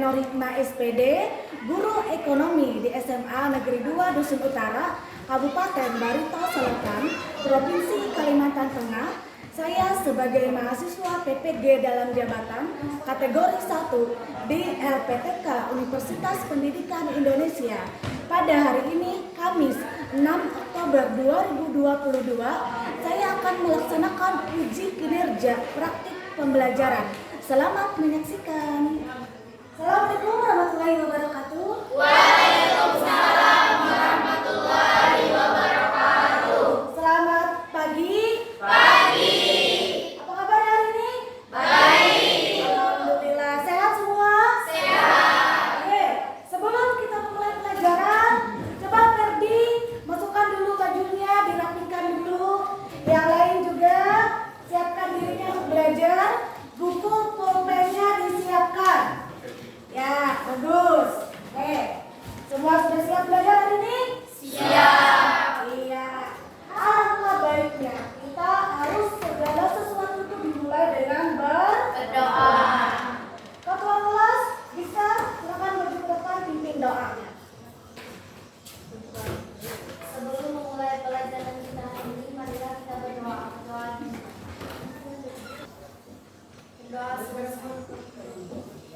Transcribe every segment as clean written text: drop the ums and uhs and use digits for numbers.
Norhikmah SPD, guru ekonomi di SMA Negeri 2 Dusun Utara, Kabupaten Barito Selatan, Provinsi Kalimantan Tengah. Saya sebagai mahasiswa PPG dalam jabatan kategori 1 di LPTK Universitas Pendidikan Indonesia. Pada hari ini, Kamis 6 Oktober 2022, saya akan melaksanakan uji kinerja praktik pembelajaran. Selamat menyaksikan. Assalamualaikum warahmatullahi wabarakatuh. Waalaikumsalam warahmatullahi wabarakatuh. Selamat pagi. Pagi. Apa kabar hari ini? Baik. Alhamdulillah. Sehat semua? Sehat. Oke, sebelum kita mulai pelajaran, coba Ferdi masukkan dulu bajunya, dirapikan dulu. Yang lain juga siapkan dirinya untuk belajar. Buku pulpennya disiapkan. Ya, bagus. Semua sudah siap belajar hari ini? Siap. Iya. Alangkah baiknya kita harus segala sesuatu itu dimulai dengan Berdoa. Ketua kelas bisa silakan maju ke depan pimpin doanya. Sebelum memulai pelajaran kita hari ini, marilah kita berdoa. Berdoa bersama.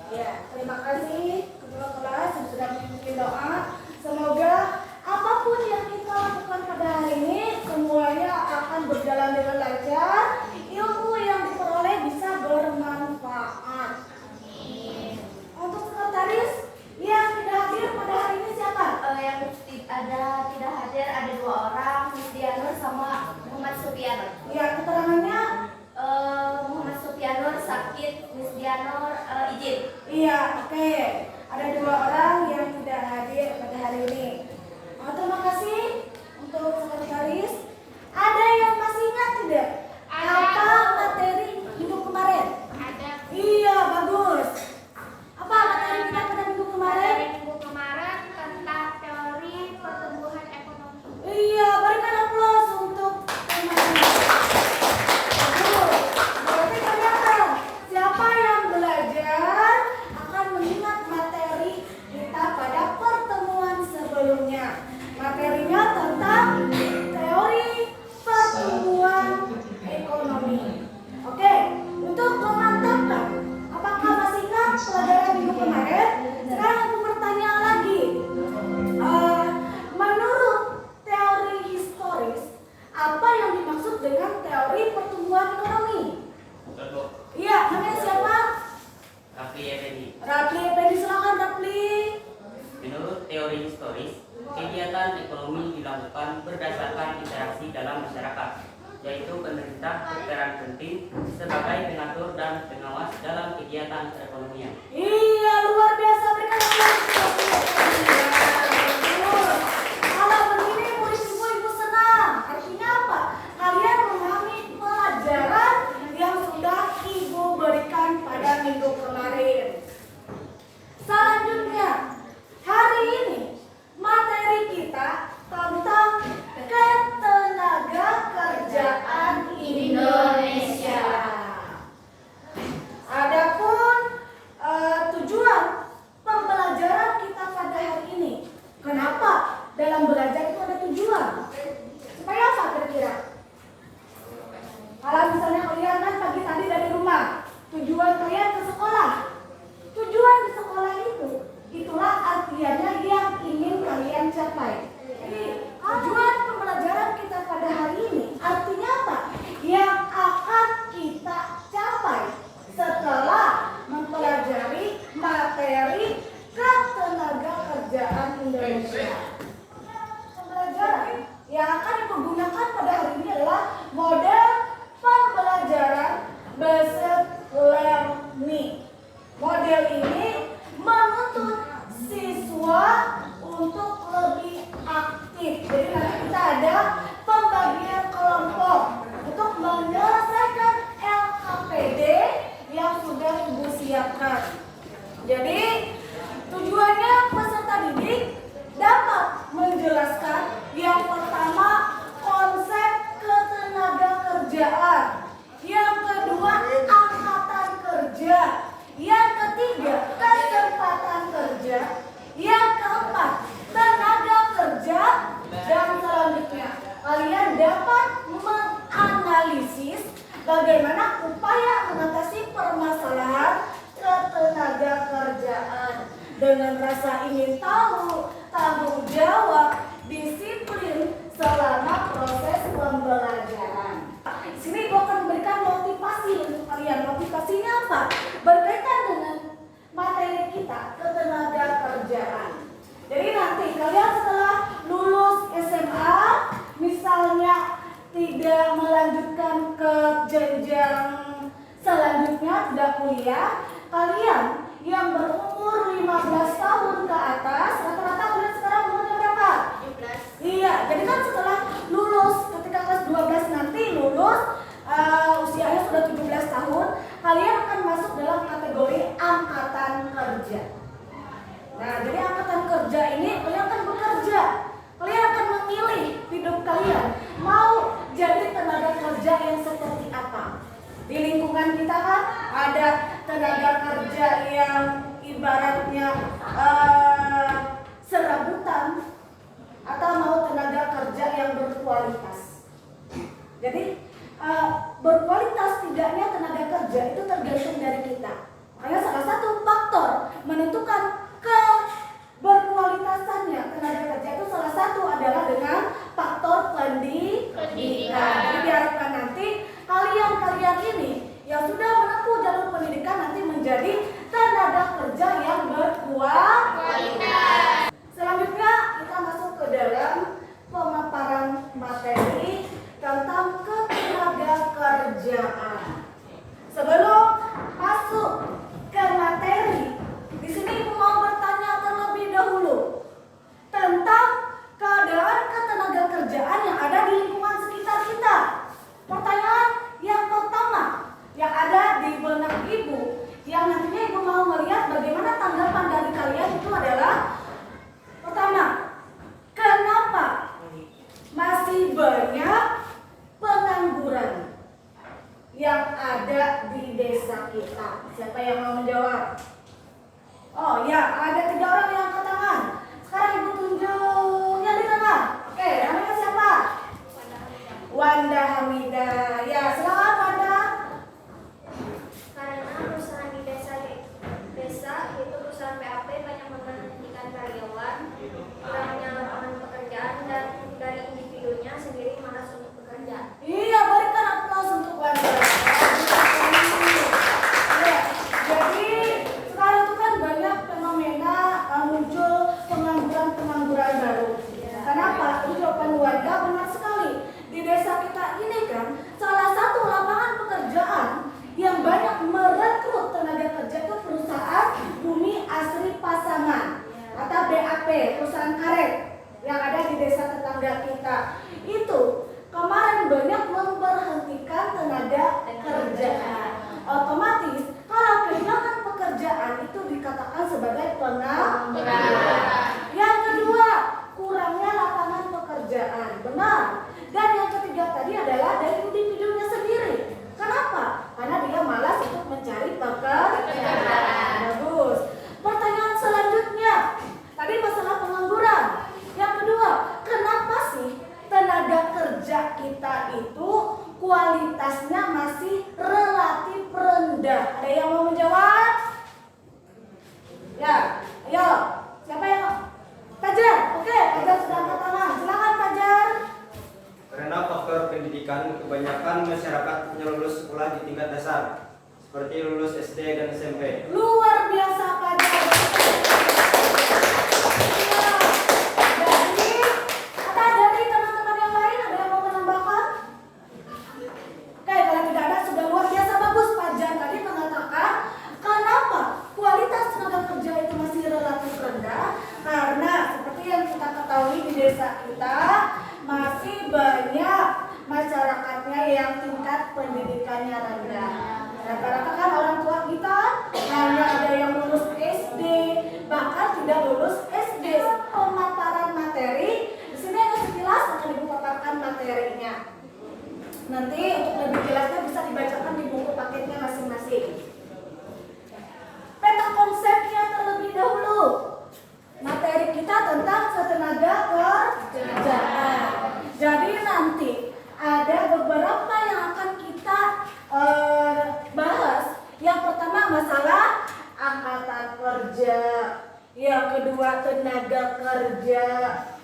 Ya, terima kasih ketua kelas yang sudah memimpin doa. Semoga apapun yang kita lakukan pada hari ini semuanya akan berjalan dengan lancar. Ilmu yang diperoleh bisa bermanfaat. Untuk sekretaris yang tidak hadir pada hari ini siapa? Yang tidak hadir ada 2 orang, Miss Dianur sama Muhammad Supianur. Ya, keterangannya. Muhammad Supianur sakit, Miss Dianur izin. Iya, oke. Ada 2 orang yang tidak hadir pada hari ini. Terima kasih untuk sekretaris. Ada yang masih ingat tidak? Apa materi minggu kemarin? Ada. Iya, bagus. Apa materi kita pada minggu kemarin? Minggu kemarin tentang teori pertumbuhan ekonomi. Iya, berikan aplaus untuk teman-teman. Bagus. Berarti kelihatan siapa yang belajar akan mengingat materi kita pada pertemuan sebelumnya. Materinya tentang teori pertumbuhan ekonomi. Oke, untuk memantapkan apakah masih ingat pelajaran minggu kemarin? Sekarang aku bertanya lagi. Menurut teori historis, apa yang dimaksud dengan teori pertumbuhan ekonomi? Iya, namanya siapa? Rafli Effendi. Rafli Effendi, silakan Rafli. Menurut teori historis, kegiatan ekonomi dilakukan berdasarkan interaksi dalam masyarakat, yaitu pemerintah berperan penting sebagai pengatur dan pengawas dalam kegiatan perekonomian. Iya, luar biasa, berikan aplaus. Kalau begini murid ibu senang. Artinya apa? Kalian memahami pelajaran yang sudah ibu berikan pada minggu kemarin. Selanjutnya, hari ini materi kita tentang ketenaga kerjaan Indonesia. Adapun tujuan pembelajaran kita pada hari ini. Kenapa dalam belajar itu ada tujuan? Supaya apa kira-kira? Kalau misalnya kalian kan pagi tadi dari rumah, tujuan kalian ke sekolah. Tujuan di sekolah itu, itulah artiannya yang ingin kalian capai. Jadi tujuan pembelajaran kita pada hari ini artinya apa? Yang akan kita capai setelah mempelajari materi ketenaga kerjaan Indonesia. Pembelajaran yang akan digunakan pada hari ini adalah model pembelajaran based learning. Model ini menuntut siswa untuk lebih aktif. Jadi nanti kita ada pembagian kelompok untuk menyelesaikan LKPD yang sudah ibu siapkan. Jadi tujuannya peserta didik dapat menjelaskan yang pertama konsep ketenaga dengan rasa ingin tahu, tanggung jawab, disiplin selama proses pembelajaran. Di sini gue akan memberikan motivasi untuk kalian. Motivasinya apa? Berkaitan dengan materi kita, ketenaga kerjaan. Jadi nanti kalian setelah lulus SMA, misalnya tidak melanjutkan ke jenjang selanjutnya, tidak kuliah, kalian yang berumur 15 tahun ke atas, rata-rata kalian sekarang umurnya berapa? 17. Iya, jadi kan setelah lulus, ketika kelas 12 nanti lulus, usianya sudah 17 tahun, kalian akan masuk dalam kategori angkatan kerja. Nah, jadi angkatan kerja ini kalian akan bekerja. Kalian akan memilih hidup kalian mau jadi tenaga kerja yang seperti apa. Di lingkungan kita kan ada tenaga kerja yang ibaratnya serabutan, atau mau tenaga kerja yang berkualitas. Jadi berkualitas tidaknya tenaga kerja itu tergantung dari kita. Makanya salah satu faktor menentukan berkualitasannya tenaga kerja itu salah satu adalah dengan faktor pendidikan. Jadi diharapkan nanti kalian ini yang sudah menempuh jalur pendidikan nanti menjadi tenaga kerja yang berkualitas. Selanjutnya kita masuk ke dalam pemaparan materi tentang ketenaga kerjaan. Sebelum masuk ke materi, di sini Ibu mau bertanya terlebih dahulu tentang keadaan ketenaga kerjaan yang ada di lingkungan sekitar kita. Pertanyaan yang pertama yang ada di benak Ibu, yang nantinya Ibu mau melihat bagaimana tanggapan dari kalian itu adalah: pertama, kenapa masih banyak pengangguran yang ada di desa kita? Siapa yang mau menjawab? Oh ya, ada 3 orang yang angkat tangan. Sekarang Ibu tunjuk yang di tengah. Oke, namanya siapa? Wanda Hamidah. Ya, silakan Wanda. Karena perusahaan di desa yaitu perusahaan PAP banyak memberhentikan karyawan, kurangnya lapangan pekerjaan, dan dari individunya sendiri malas untuk bekerja. Iya, berikan aplaus untuk Wanda. Ya, jadi sekarang itu kan banyak fenomena muncul pengangguran baru. Kenapa? Ucapan Wanda benar sekali. Di desa kita ini kan salah satu lapangan pekerjaan yang banyak merekrut tenaga kerja itu perusahaan Bumi Asri Pasaman atau BAP, perusahaan karet yang ada di desa tetangga kita. Itu kemarin banyak memberhentikan tenaga kerjaan. Otomatis kalau kehilangan pekerjaan itu dikatakan sebagai pengangguran. Yang kedua, kurangnya lapangan pekerjaan. Benar. Dan yang ketiga tadi adalah dari individunya sendiri. Kenapa? Karena dia malas untuk mencari pekerjaan. Bagus. Pertanyaan selanjutnya, tadi masalah pengangguran. Yang kedua, kenapa sih tenaga kerja kita itu kualitasnya masih relatif rendah? Ada yang mau menjawab? Ya, ayo. Siapa yang? Fajar. Oke, Fajar sudah angkat tangan. Silakan Fajar. Karena faktor pendidikan, kebanyakan masyarakat hanya lulus sekolah di tingkat dasar, seperti lulus SD dan SMP. Luar biasa Fajar. Ya, jadi ada dari teman-teman yang lain ada yang mau menambahkan? Oke, kalau tidak ada sudah luar biasa bagus. Fajar tadi mengatakan kenapa kualitas tenaga kerja itu masih relatif rendah, karena seperti yang kita ketahui di desa kita masih banyak masyarakatnya yang tingkat pendidikannya rendah. Rata-rata kan orang tua kita hanya ada yang lulus SD, bahkan tidak lulus SD. Pemaparan materi di sini hanya sekilas akan Ibu paparkan materinya. Nanti untuk lebih jelasnya bisa dibacakan di buku paketnya masing-masing. Peta konsepnya terlebih dahulu. Materi kita tentang ketenaga kerjaan. Jadi nanti ada beberapa yang akan kita bahas. Yang pertama masalah angkatan kerja. kedua tenaga kerja,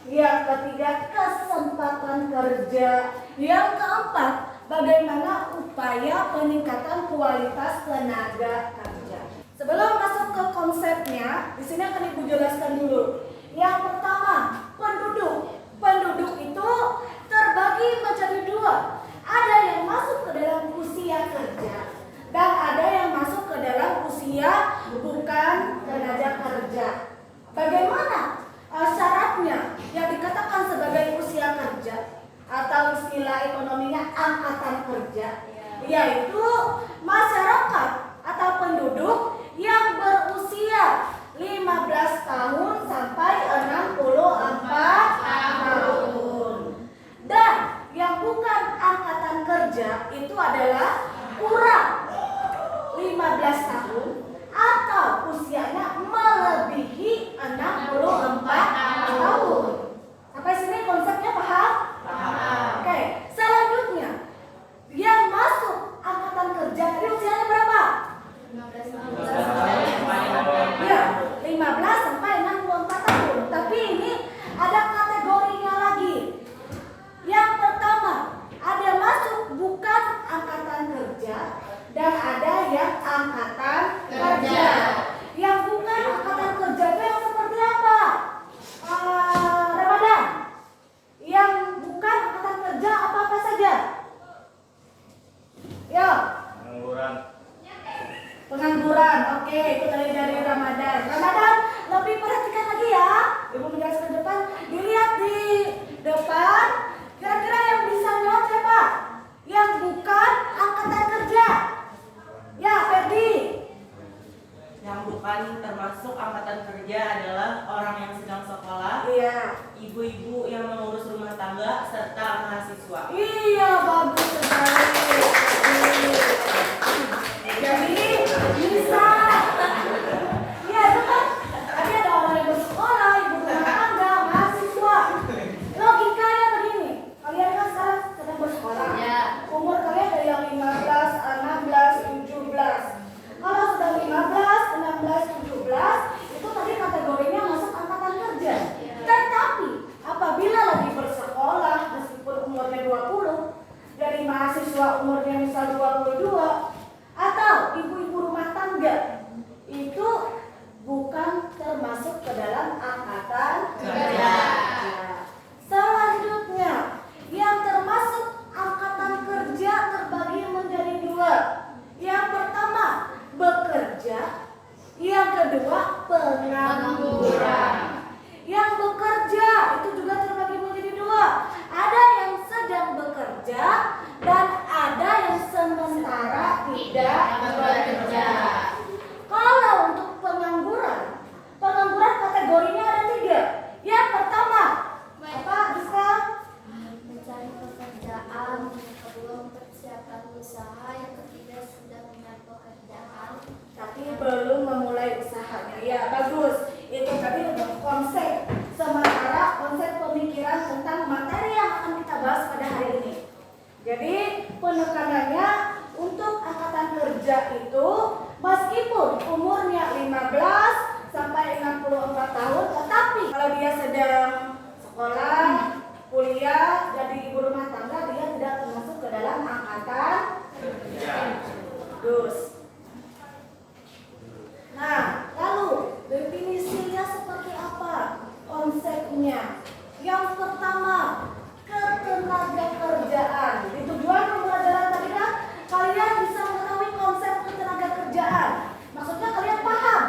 yang ketiga kesempatan kerja, yang keempat bagaimana upaya peningkatan kualitas tenaga kerja. Sebelum masuk ke konsepnya, di sini akan Ibu jelaskan dulu. Yang pertama, penduduk. Penduduk itu terbagi menjadi dua. Ada yang masuk ke dalam usia kerja dan ada yang masuk ke dalam usia bukan tenaga kerja. Bagaimana syaratnya yang dikatakan sebagai usia kerja atau istilah ekonominya angkatan kerja, yaitu masyarakat atau penduduk yang berusia 15 tahun sampai 64 tahun. Dan yang bukan angkatan kerja itu adalah kurang 15 tahun atau usianya melebihi 64 tahun. Sampai sini konsepnya paham? Paham. Oke, selanjutnya yang masuk angkatan kerja tadi usianya berapa? 15 tahun. Ya, 15 sampai 64 tahun. Tapi ini ada kategorinya lagi. Yang pertama, ada masuk bukan angkatan kerja dan ada yang angkatan kerja. Yang bukan angkatan kerja itu yang seperti apa? Ramadan. Yang bukan angkatan kerja apa-apa saja? Ya. Pengangguran. Oke, itu dari Ramadan. Ramadan, lebih perhatikan lagi ya. Ibu menjelaskan ke depan. Dilihat di depan. Kira-kira yang bisa jawab siapa? Yang bukan angkatan kerja. Ya, Ferdi. Yang bukan termasuk angkatan kerja adalah orang yang sedang sekolah, Iya. ibu-ibu yang mengurus rumah tangga, serta mahasiswa. Iya, bagus sekali. Jadi bisa. Iya, itu kan. Tadi ada orang yang bersekolah, ibu rumah tangga, mahasiswa. Logikanya begini. Kalian kan sekarang sedang bersekolah. Ya. Umur kalian dari yang 15, 16, 17. Kalau sudah 15, 16, 17, itu tadi kategorinya masuk angkatan kerja. Tetapi apabila lagi bersekolah meskipun umurnya 20, dari mahasiswa umurnya misal 22, atau ibu-ibu rumah tangga, itu bukan termasuk ke dalam angkatan kerja. Selanjutnya, yang termasuk angkatan kerja terbagi menjadi dua. Yang pertama, bekerja. Yang kedua, pengangguran. Yang bekerja itu juga terbagi menjadi dua. Ada yang sedang bekerja dan ada yang sementara tidak bekerja. Kalau untuk pengangguran, pengangguran kategorinya ada 3. Yang pertama, apa Rizka? Mencari pekerjaan. Yang kedua, mempersiapkan usaha. Yang ketiga, sudah punya pekerjaan Tapi belum memulai usahanya. Ya, bagus. Itu tadi untuk konsep. Sementara konsep pemikiran tentang materi yang akan kita bahas pada hari ini. Jadi penekanannya untuk angkatan kerja itu meskipun umurnya 15 sampai 64 tahun, tetapi kalau dia sedang sekolah, kuliah, jadi ibu rumah tangga, dia tidak termasuk ke dalam angkatan kerja. Bagus. Nah, lalu definisinya seperti apa? Konsepnya. Yang pertama, ketenaga kerjaan. Di tujuan pembelajaran tadi kan kalian bisa mengetahui konsep ketenaga kerjaan. Maksudnya kalian paham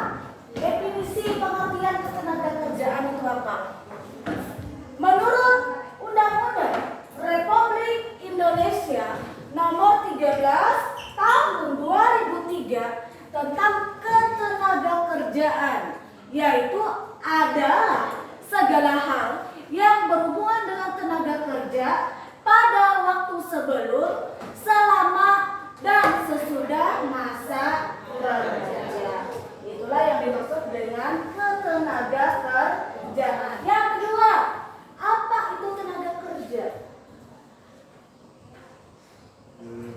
definisi pengertian ketenaga kerjaan itu apa? Menurut Undang-Undang Republik Indonesia Nomor 13 Tahun 2003 tentang ketenaga kerjaan, yaitu adalah segala hal yang berhubungan dengan tenaga kerja pada waktu sebelum, selama, dan sesudah masa kerja. Itulah yang dimaksud dengan ketenaga kerjaan. Yang kedua, apa itu tenaga kerja?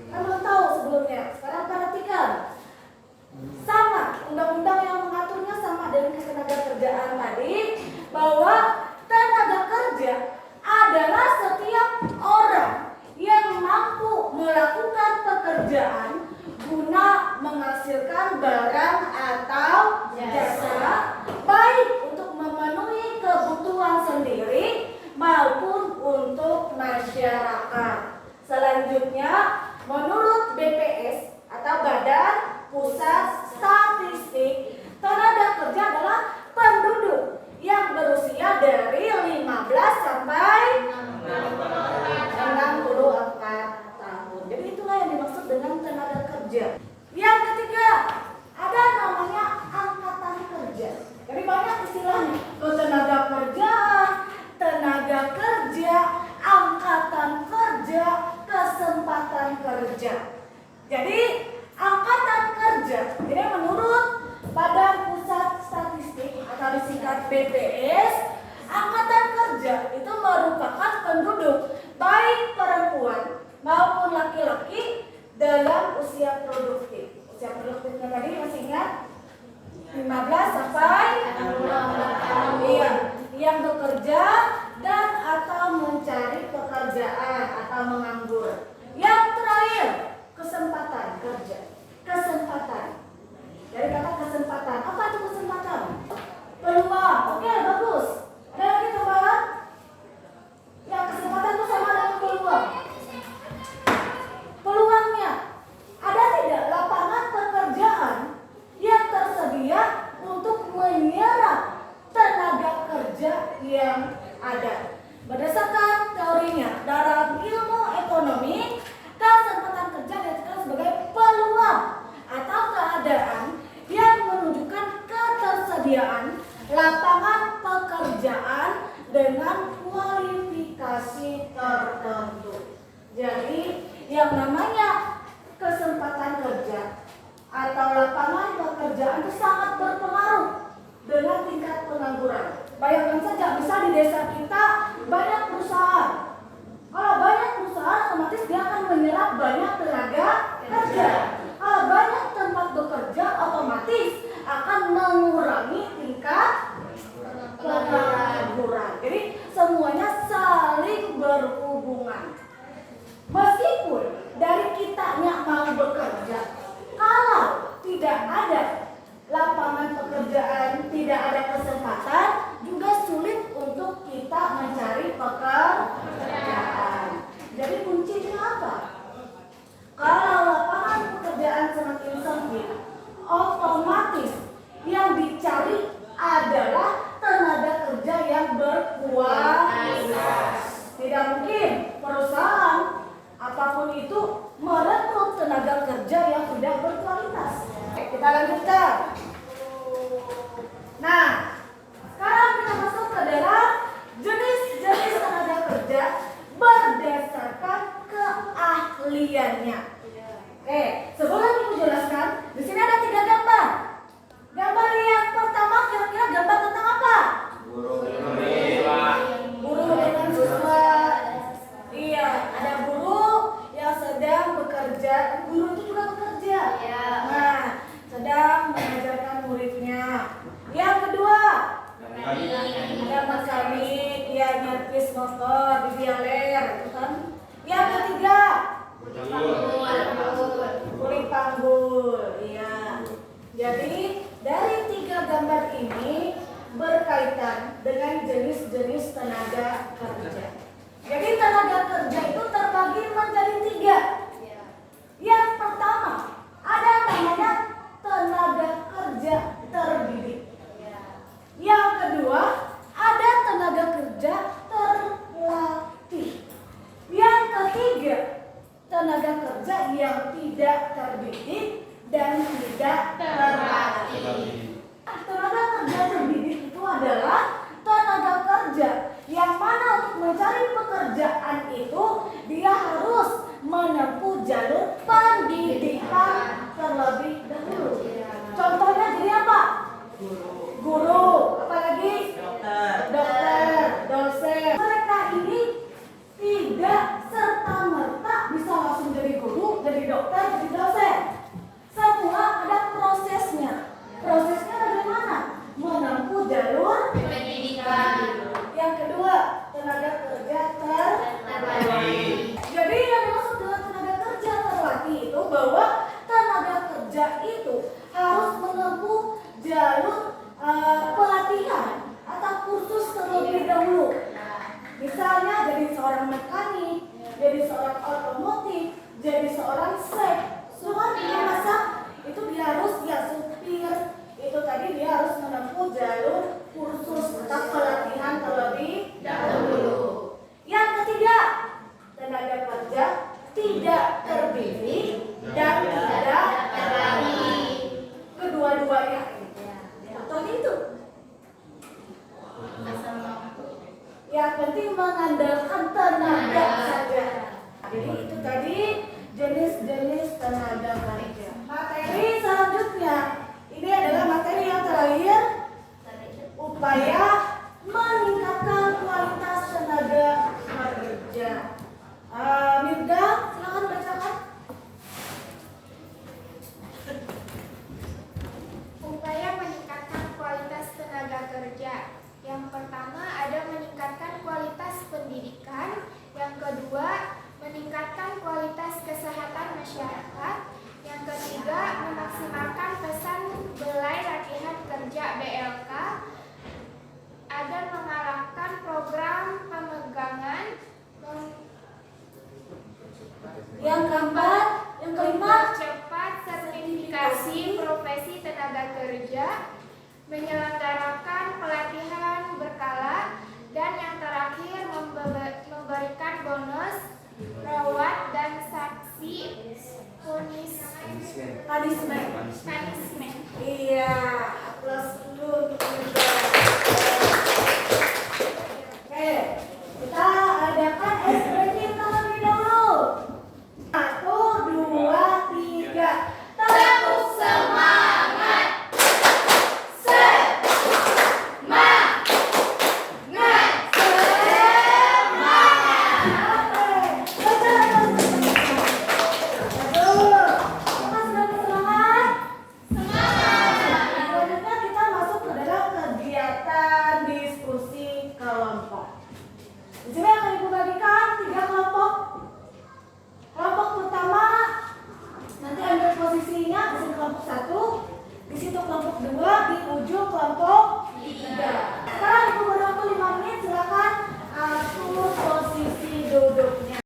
Kan belum tahu sebelumnya. Sekarang perhatikan. Sama, undang-undang yang mengaturnya sama dengan ketenaga kerjaan tadi bahwa tenaga kerja adalah setiap orang yang mampu melakukan pekerjaan guna menghasilkan barang atau jasa, baik untuk memenuhi kebutuhan sendiri maupun untuk masyarakat. Selanjutnya, menurut BPS atau Badan Pusat Statistik, tenaga kerja adalah penduduk yang berusia dari 15 sampai 64 tahun. Jadi itulah yang dimaksud dengan tenaga kerja. Yang ketiga, ada namanya angkatan kerja. Jadi banyak istilahnya, tenaga kerjaan, tenaga kerja, angkatan kerja, kesempatan kerja. Jadi angkatan kerja ini menurut Badan Pusat Statistik atau disingkat BPS, angkatan kerja itu merupakan penduduk baik perempuan maupun laki-laki dalam usia produktif. Usia produktifnya tadi masih ingat? 15 sampai 64 tahun. Iya, yang bekerja dan atau mencari pekerjaan atau menganggur. Yang terakhir, kesempatan kerja. Kesempatan. Dari kata kesempatan, apa itu kesempatan? Peluang. Oke, bagus. Ada lagi tambahan? Ya, kesempatan itu sama dengan peluang. Peluangnya, ada tidak lapangan pekerjaan yang tersedia untuk menyerap tenaga kerja yang ada? Berdasarkan teorinya, dalam ilmu ekonomi, kesempatan kerja diartikan sebagai peluang atau keadaan yang menunjukkan ketersediaan lapangan pekerjaan dengan kualifikasi tertentu. Jadi, yang namanya kesempatan kerja atau lapangan pekerjaan itu sangat berpengaruh dengan tingkat pengangguran. Bayangkan saja, bisa di desa kita banyak perusahaan. Kalau banyak perusahaan, otomatis dia akan menyerap banyak tenaga kerja. Kalau banyak tempat bekerja, otomatis akan mengurangi tingkat pengangguran. Jadi semuanya saling berhubungan. Meskipun dari kitanya mau bekerja, kalau tidak ada lapangan pekerjaan, tidak ada kesempatan, juga sulit untuk kita mencari pekerjaan. Jadi kuncinya apa? Kalau lapangan pekerjaan semakin sempit, otomatis yang dicari adalah tenaga kerja yang berkualitas. Tidak mungkin perusahaan apapun itu merekrut tenaga kerja yang tidak berkualitas. Kita lanjutkan. Nah, sekarang kita masuk ke dalam jenis-jenis tenaga kerja berdasarkan keahliannya. Oke, sebelum Ibu jelaskan, di sini ada 3 gambar. Gambar yang pertama kira-kira gambar tentang apa? Guru dengan siswa. Iya, ada guru yang sedang bekerja. Guru itu juga bekerja. Nah, sedang mengajarkan muridnya. Yang kedua, ada mekanik, ya nyervis motor di dialer, itu kan. Yang ketiga, kulit panggul. Iya. Jadi dari 3 gambar ini berkaitan dengan jenis-jenis tenaga kerja. Jadi tenaga kerja itu terbagi menjadi 3. Yang pertama, ada namanya tenaga kerja terdidik. Yang kedua, ada tenaga kerja terlatih. Yang ketiga, tenaga kerja yang tidak terdidik dan tidak terlatih. Tenaga kerja terdidik itu adalah tenaga kerja yang mana untuk mencari pekerjaan itu selesai. Soalnya dia masak itu dia harus supir. Itu tadi dia harus menempuh jalur kursus tentang pelatihan terlebih dahulu. Yang ketiga, tenaga kerja tidak terbidik dan tidak terlatih. Kedua-duanya. Contohnya itu. Yang penting mengandalkan tenaga saja. Jadi itu tadi jenis-jenis tenaga kerja. Materi selanjutnya, ini adalah materi yang terakhir, upaya meningkatkan kualitas tenaga kerja. Mirda, silakan bacakan. Upaya meningkatkan kualitas tenaga kerja. Yang pertama ada meningkatkan kualitas pendidikan. Yang kedua, meningkatkan kualitas kesehatan masyarakat. Yang ketiga, memaksimalkan pesan belai latihan kerja BLK agar mengarahkan program pemegangan. Yang keempat, yang kelima, Mempercepat sertifikasi profesi tenaga kerja, menyelenggarakan pelatihan berkala, dan yang terakhir memberikan bonus, reward, dan sanksi punishment. Iya, aplaus dulu untuk Mirda. Oke, kita adakan es breaking terlebih dahulu. 1, 2, 3. Tepuk semangat. Selanjutnya kita masuk ke dalam kegiatan diskusi kelompok. Di sini akan Ibu bagikan 3 kelompok. Kelompok pertama nanti ambil posisinya di sini kelompok 1, di situ kelompok 2, di ujung kelompok 3. Sekarang Ibu beri waktu 5 menit, silakan atur posisi duduknya.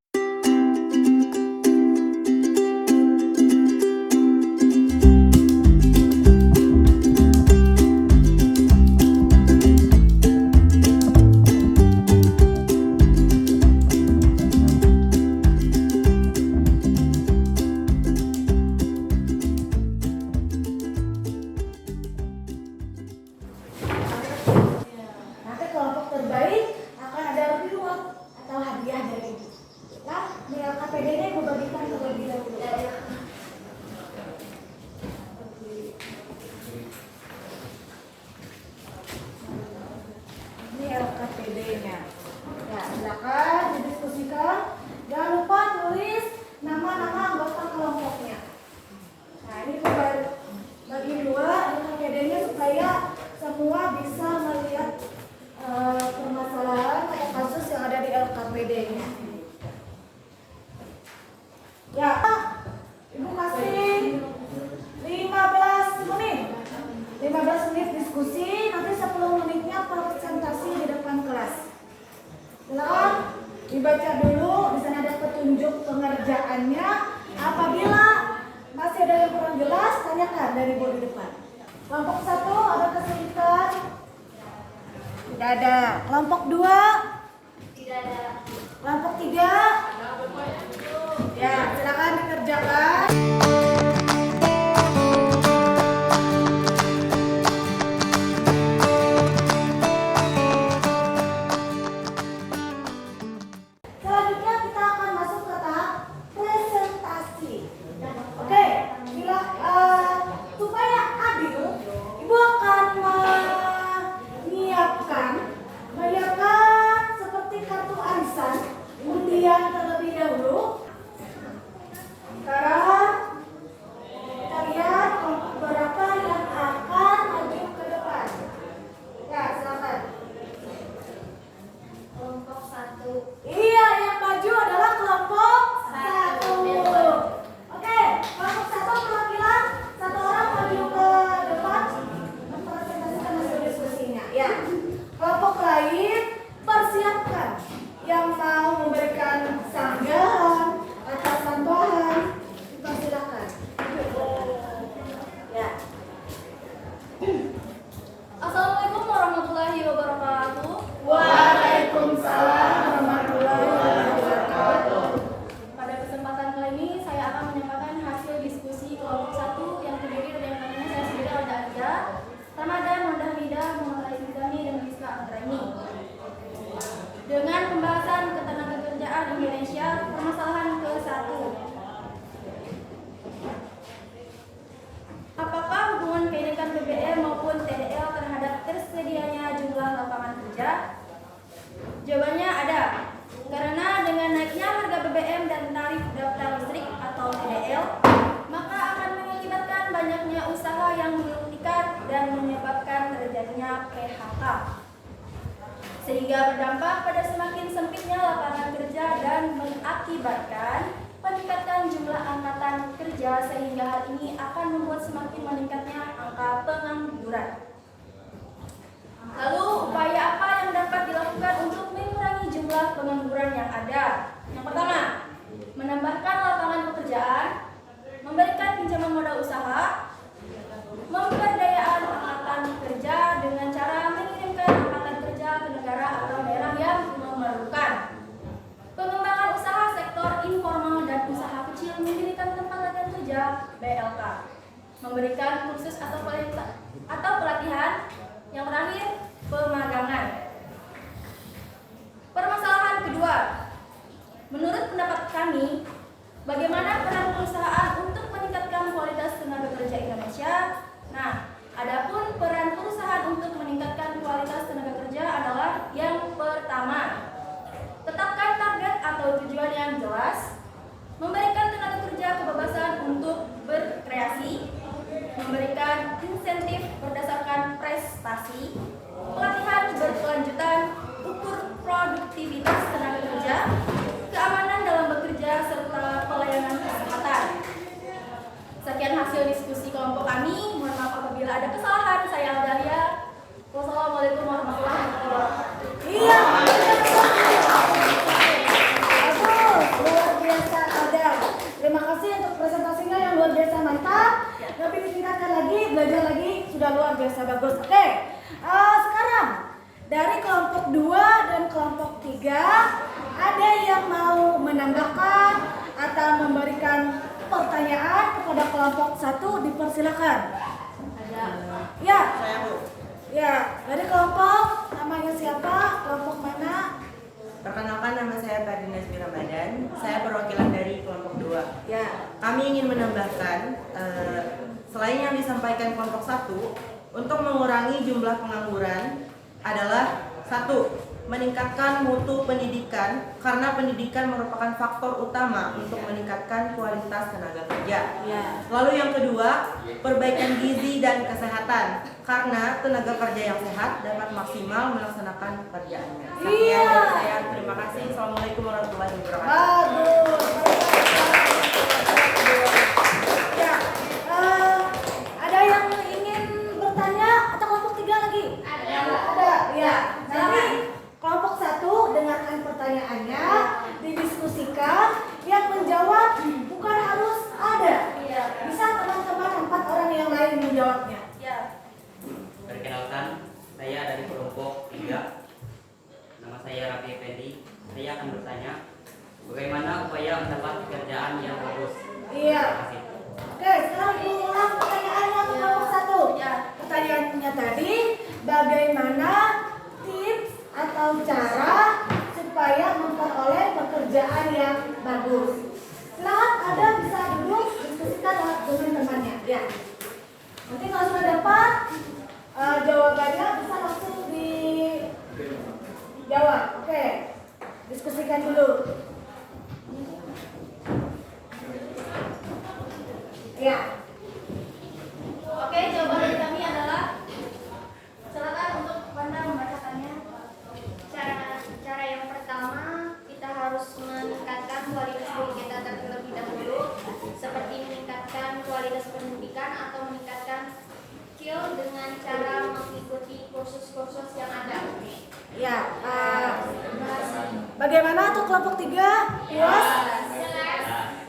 Nanti kelompok terbaik akan ada reward atau hadiah dari Ibu. Nah, nilai KPD-nya Ibu bagikan terlebih dahulu. Ini LKPD-nya. Ya, silakan didiskusikan. Jangan lupa tulis nama-nama anggota kelompoknya. Nah, ini Ibu bagi 2 LKPD-nya supaya semua bisa melihat permasalahan atau kasus yang ada di LKPD-nya. Ya, Ibu kasih 15 menit. 15 menit diskusi, nanti 10 menitnya presentasi di depan kelas. Silakan dibaca dulu, di sana ada petunjuk pengerjaannya. Apabila masih ada yang kurang jelas, tanyakan dari Ibu di depan. Kelompok 1 ada kesulitan? Tidak ada. Kelompok 2? Tidak ada. Kelompok 3? Ya, silakan dikerjakan. Selanjutnya kita akan masuk ke tahap presentasi. Oke, bila supaya adil, Ibu akan menyiapkan seperti kartu arisan undian terlebih dahulu. Sekarang kerja? Jawabannya ada. Karena dengan naiknya harga BBM dan tarif daftar listrik atau TDL, maka akan mengakibatkan banyaknya usaha yang gulung tikar dan menyebabkan terjadinya PHK. Sehingga berdampak pada semakin sempitnya lapangan kerja dan mengakibatkan peningkatan jumlah angkatan kerja, sehingga hal ini akan membuat semakin meningkatnya angka pengangguran. Lalu upaya apa yang dapat dilakukan untuk mengurangi jumlah pengangguran yang ada? Yang pertama, menambahkan lapangan pekerjaan, memberikan pinjaman modal usaha, pemberdayaan angkatan kerja dengan cara mengirimkan angkatan kerja ke negara atau daerah yang memerlukan, pengembangan usaha sektor informal dan usaha kecil, mendirikan tempat latihan kerja BLK, memberikan kursus atau pelatihan, yang terakhir pemagangan. Permasalahan kedua, menurut pendapat kami, bagaimana peran perusahaan untuk meningkatkan kualitas tenaga kerja Indonesia? Nah, adapun peran perusahaan untuk meningkatkan kualitas tenaga kerja adalah yang pertama, tetapkan target atau tujuan yang jelas, memberikan tenaga kerja kebebasan untuk berkreasi, memberikan insentif berdasarkan prestasi, pelatihan berkelanjutan, ukur produktivitas tenaga kerja, keamanan dalam bekerja, serta pelayanan kesehatan. Sekian hasil diskusi kelompok kami. Mohon maaf apabila ada kesalahan. Saya Aldalia. Wassalamualaikum warahmatullahi wabarakatuh. Iya. Bagus, luar biasa Alda. Terima kasih untuk presentasinya yang luar biasa mantap. Tapi ditingkatkan lagi, belajar lagi, sudah luar biasa bagus. Oke, sekarang dari kelompok 2 dan kelompok 3, ada yang mau menambahkan atau memberikan pertanyaan kepada kelompok 1, dipersilakan. Ada. Ya, Saya Bu. ya, dari kelompok namanya siapa? Kelompok mana? Perkenalkan, nama saya Ferdinand Nazmi Ramadan. Saya perwakilan dari kelompok 2. Ya, Kami ingin menambahkan, selain yang disampaikan kelompok 1, untuk mengurangi jumlah pengangguran adalah 1. Meningkatkan mutu pendidikan, karena pendidikan merupakan faktor utama untuk meningkatkan kualitas tenaga kerja. ya. Lalu yang kedua, perbaikan gizi dan kesehatan, karena tenaga kerja yang sehat dapat maksimal melaksanakan pekerjaannya. Sekian Iya. dari saya. Terima kasih. Assalamualaikum warahmatullahi wabarakatuh. Bagus. Ya, ada yang ingin bertanya atau kelompok 3 lagi? Ada. Ya. Nanti kelompok 1 dengarkan pertanyaannya, didiskusikan. Yang menjawab bukan harus ada. Bisa teman-teman 4 orang yang lain menjawabnya. Ya. Perkenalkan, saya dari kelompok 3. Nama saya Raffi Effendi. Saya akan bertanya, bagaimana upaya mendapat pekerjaan yang bagus? Iya. Terima kasih. Oke, sekarang diulang pertanyaannya ke kelompok 1. Ya. Pertanyaannya tadi, bagaimana tips atau cara supaya memperoleh pekerjaan yang bagus? Silakan Anda bisa duduk diskusikan dengan temannya. Ya. Nanti kalau sudah dapat jawabannya bisa langsung dijawab. Oke, diskusikan dulu. Ya. Oke, jawaban dari kami adalah, silakan untuk Anda membacakannya. Cara yang pertama, kita harus meningkatkan kualitas diri kita terlebih dahulu, seperti meningkatkan kualitas pendidikan atau meningkatkan skill dengan cara mengikuti kursus-kursus yang ada. Ya. Bagaimana untuk kelompok 3? Puas?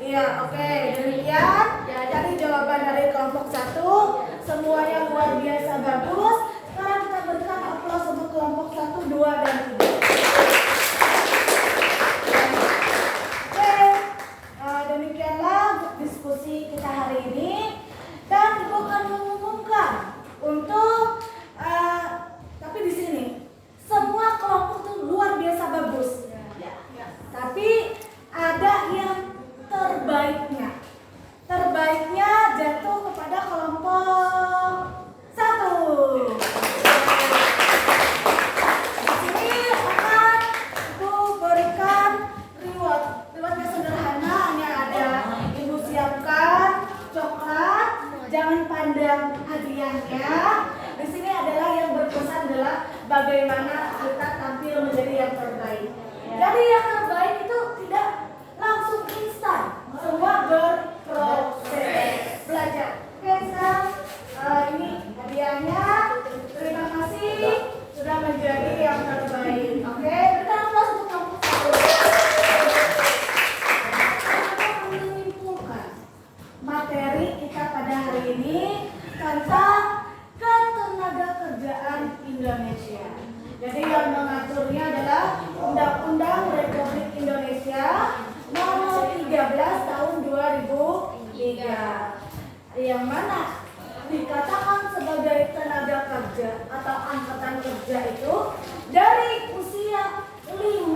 Iya, oke. Demikian dari jawaban dari kelompok 1, semuanya luar biasa bagus. Sekarang kita berikan aplaus untuk kelompok 1, 2, dan 3. Oke, demikianlah diskusi kita hari ini. Dan Ibu akan mengumumkan untuk, tapi di sini semua kelompok itu luar biasa bagus. Tapi ada yang terbaiknya. Terbaiknya jatuh kepada kelompok 1. yang mana dikatakan sebagai tenaga kerja atau angkatan kerja itu dari usia 15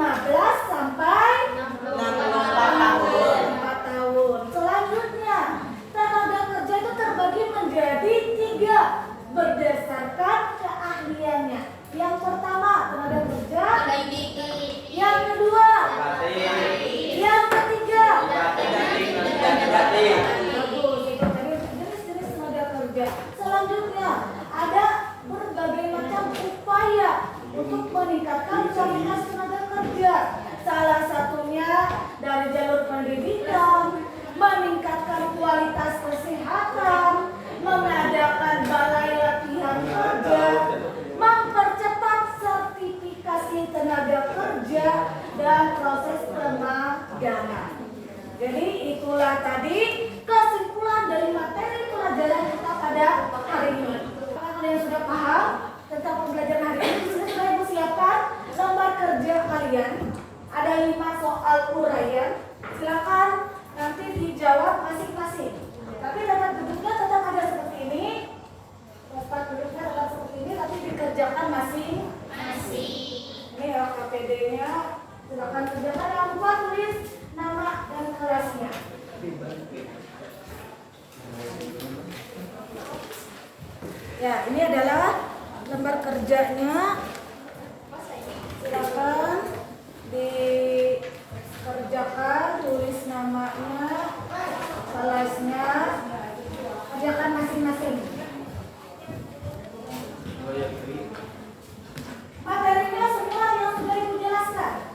sampai 64 tahun. Selanjutnya, tenaga kerja itu terbagi menjadi 3 berdasarkan keahliannya. Yang pertama, tenaga kerja. Yang kedua, yang ketiga. Bagus, itu tadi jenis-jenis tenaga kerja. Selanjutnya, ada berbagai macam upaya untuk meningkatkan kualitas tenaga kerja. Salah satunya dari jalur pendidikan, meningkatkan kualitas kesehatan, mengadakan balai latihan kerja, mempercepat sertifikasi tenaga kerja, dan proses pemagangan. Jadi itulah tadi kesimpulan dari materi pelajaran kita pada hari ini. Apakah kalian sudah paham tentang pembelajaran hari ini? Sudah saya siapkan lembar kerja kalian. Ada 5 soal uraian. Silakan nanti dijawab masing-masing. Tapi tempat duduknya tetap ada seperti ini. Tempat duduknya tetap seperti ini, tapi dikerjakan masing-masing. Ini LKPD-nya. Silakan kerjakan. Jangan lupa tulis nama dan kelasnya. Ya, ini adalah lembar kerjanya. Silakan dikerjakan, tulis namanya, kelasnya, kerjakan masing-masing. Materinya semua yang sudah Ibu jelaskan.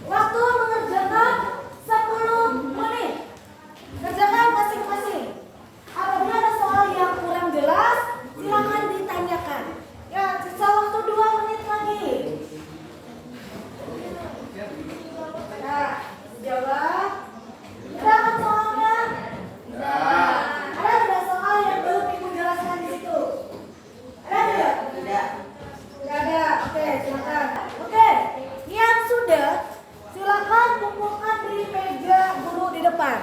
Waktu mengerjakan 10 menit. Kerjakan masing-masing. Apabila ada soal yang kurang jelas, silakan ditanyakan. Ya, sisa waktu 2 menit lagi. Nah, jawab. Silakan soalnya. Nah, ada tidak soal yang belum Ibu jelaskan di situ? Ada tidak? Tidak. Tidak ada. Oke, silakan. Oke, yang sudah silakan kumpulkan di meja guru di depan.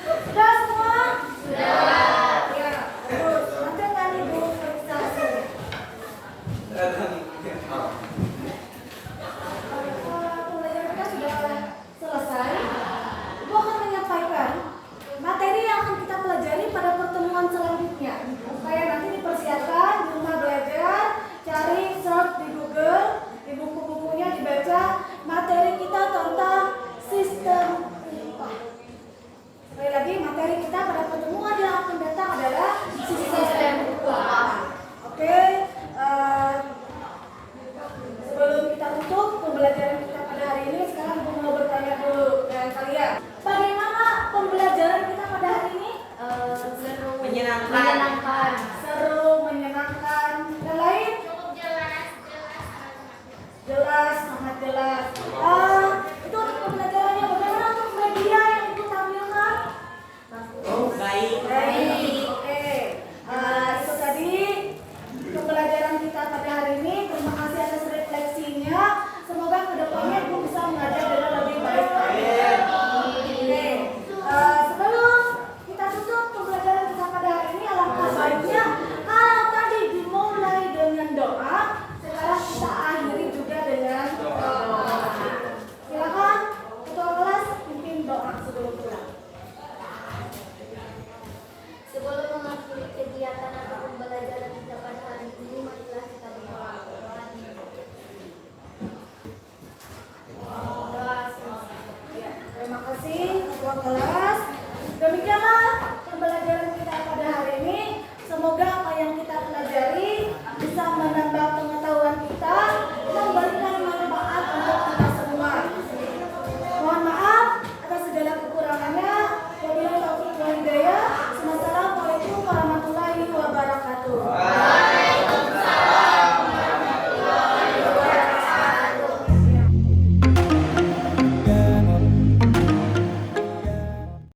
Sudah semua? Sudah. Ya, terus nanti akan Ibu periksa hasilnya. Pembelajaran kita sudah selesai. Ibu akan menyampaikan materi yang akan kita pelajari pada pertemuan selanjutnya. Supaya nanti dipersiapkan di rumah belajar, cari search di Google, di buku-bukunya dibaca materi kita tentang sistem upah. Sekali lagi, materi kita pada pertemuan yang akan datang adalah sistem upah. Oke, sebelum kita tutup pembelajaran kita pada hari ini, sekarang Ibu mau bertanya dulu dengan kalian. Bagaimana pembelajaran kita pada hari ini? Seru. Menyenangkan. Seru, menyenangkan. Dan lain? Cukup jelas. Jelas, sangat jelas.